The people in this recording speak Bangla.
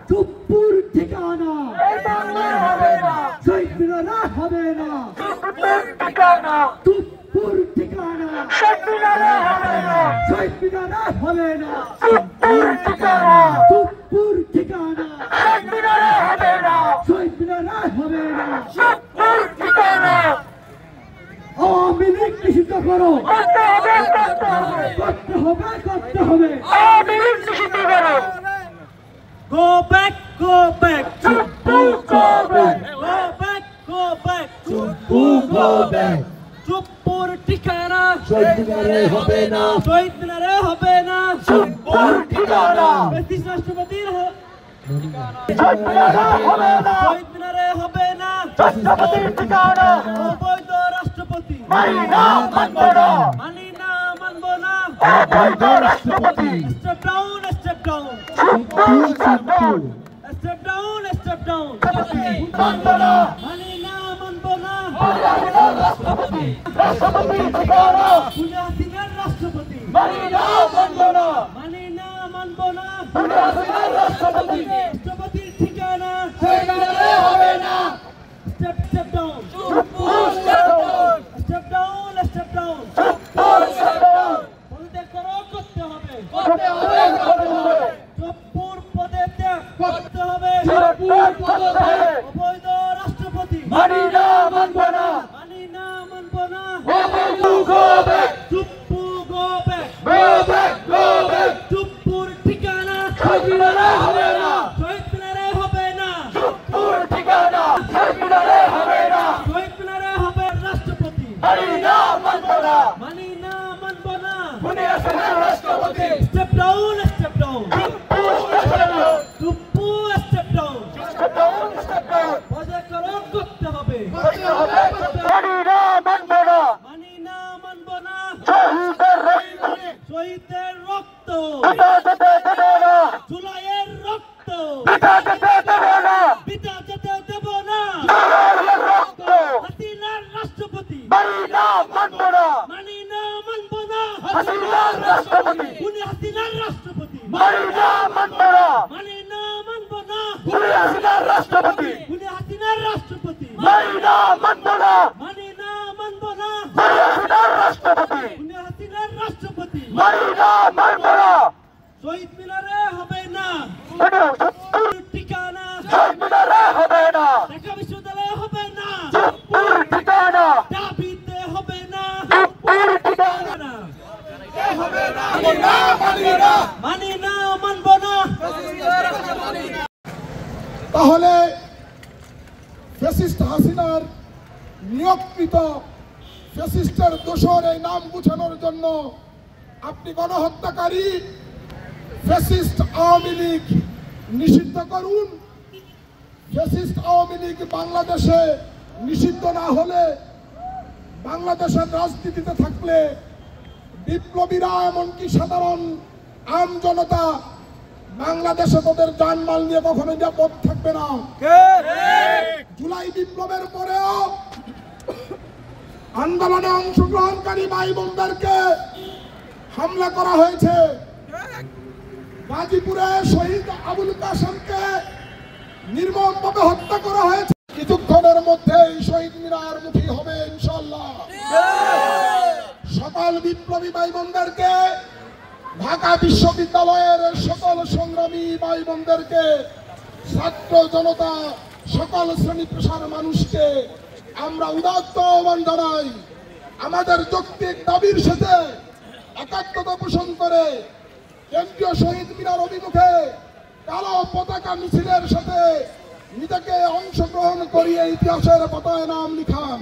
চুপ্পুর ঠিকানা এই বাংলায় হবে না, শহীদ মিনারে হবে না, চুপ্পুর ঠিকানা চুপ্পুর ঠিকানা শহীদ মিনারে হবে না, শহীদ মিনারে হবে না, চুপ্পুর ঠিকানা চুপ্পুর ঠিকানা শহীদ মিনারে হবে না, শহীদ মিনারে হবে না। চুপ্পুর ঠিকানা আওয়ামী লীগ নিষিদ্ধ করো, করতে হবে, করতে হবে, করতে হবে, করতে হবে। আওয়ামী লীগ নিষিদ্ধ করো। Go back, go back, Chuppu go back, go back, go back, Chuppu go back, চুপ্পুর ঠিকানা শহীদ মিনারে হবে না, শহীদ মিনারে হবে না, চুপ্পুর ঠিকানা ব্রিটিশ রাষ্ট্রপতির শহীদ মিনারে হবে না, শহীদ মিনারে হবে না, রাষ্ট্রপতির ঠিকানা অবৈধ রাষ্ট্রপতি মানি না, মানব না, মানি না, মানবো না। অবৈধ রাষ্ট্রপতি Step down, step down, Chuppu Chuppu step down, step down, মানব না, মানি না, মানবো না। রাষ্ট্রপতি রাষ্ট্রপতির ঠিকানা খুনে হাসিনার রাষ্ট্রপতি মানি না, মানব না, মানি না, মানবো না। খুনে হাসিনার রাষ্ট্রপতি রাষ্ট্রপতির ঠিকানা শহীদ মিনারে হবে না, step down, Chuppu step down, step down, step down, Chuppu step down, পদত্যাগ করো, করতে হবে, করতে হবে, করতে হবে, চুপ্পুর পদত্যাগ করতে হবে। চুপ্পুর পদত্যাগ অবৈধ রাষ্ট্রপতি মানি না, মানব না, মানি না, মানবো না। অবৈধ go back, Chuppu go back, go back, go back, চুপ্পুর ঠিকানা শহীদ মিনারে হবে না, শহীদ মিনারে হবে না, চুপ্পুর ঠিকানা শহীদ মিনারে হবে না, শহীদ মিনারে হবে রাষ্ট্রপতি মানি না, মানব না, মানি না, মানবো না। খুনে হাসিনার রাষ্ট্রপতি Step down, step down, Chuppu step down, Chuppu step down, step down, step down, পদত্যাগ করো, করতে হবে, করতে হবে, মানি না, মানব না, মানি না, মানবো না। শহীদের রক্ত শহীদের রক্ত পিতা যেতে দেবে না, জুলাইয়ের রক্ত পিতা যেতে দেবে না, পিতা যেতে দেব না। জুলাইয়ের রক্ত হাসিনার রাষ্ট্রপতি মানি না, মানব না, মানি না, মানবো না। হাসিনার রাষ্ট্রপতি খুনি হাসিনার রাষ্ট্রপতি মানি না, মানব না, মানি না, মানবো না। খুনে হাসিনার রাষ্ট্রপতি খুনি হাসিনার রাষ্ট্রপতি মানি না, মানব না, মানি না, মানবো না। খুনে হাসিনার রাষ্ট্রপতি খুনি হাসিনার রাষ্ট্রপতি মানি না, মানব না, শহীদ মিনারে হবে না, চুপ্পুর ঠিকানা শহীদ মিনারে হবে না, ঢাকা বিশ্ববিদ্যালয়ে হবে না, চুপ্পুর ঠিকানা দাবিতে হবে না, চুপ্পুর ঠিকানা হবে না, মানি না, মানি না, মানি না, মানবো না। তাহলে ফ্যাসিস্ট হাসিনার নিয়োগকৃত ফ্যাসিস্টের দোষর এই নাম গুছানোর জন্য আপনি গণহত্যাকারী ফ্যাসিস্ট আওয়ামী লীগ নিষিদ্ধ করুন। ফ্যাসিস্ট আওয়ামী লীগ বাংলাদেশে নিষিদ্ধ না হলে, বাংলাদেশের রাজনীতিতে থাকলে বিপ্লবীরা এমনকি সাধারণ আম জনতা বাংলাদেশে তাদের জানমাল নিয়ে কখনো নিরাপদ থাকবে না। জুলাই বিপ্লবের পরেও আন্দোলনে অংশগ্রহণকারী ভাই বোনদেরকে হামলা করা হয়েছে। গাজীপুরে শহীদ আবুল কাসেমকে নির্মমভাবে হত্যা করা হয়েছে। কিছুক্ষণের মধ্যেই শহীদ মিনার মুখী হবে ইনশাআল্লাহ। সকল বিপ্লবী ভাই বোনদেরকে, ঢাকা বিশ্ববিদ্যালয়ের সকল সংগ্রামী ভাই বোনদেরকে, ছাত্র জনতা, সকল শ্রেণী পেশার মানুষকে আমরা উদাত্ত আহ্বান জানাই। আমাদের যৌক্তিক দাবির সাথে একাত্মতা পোষণ করে কেন্দ্রীয় শহীদ মিনার অভিমুখে কালো পতাকা মিছিলের সাথে নিজেকে অংশগ্রহণ করিয়ে ইতিহাসের পাতায় নাম লিখান।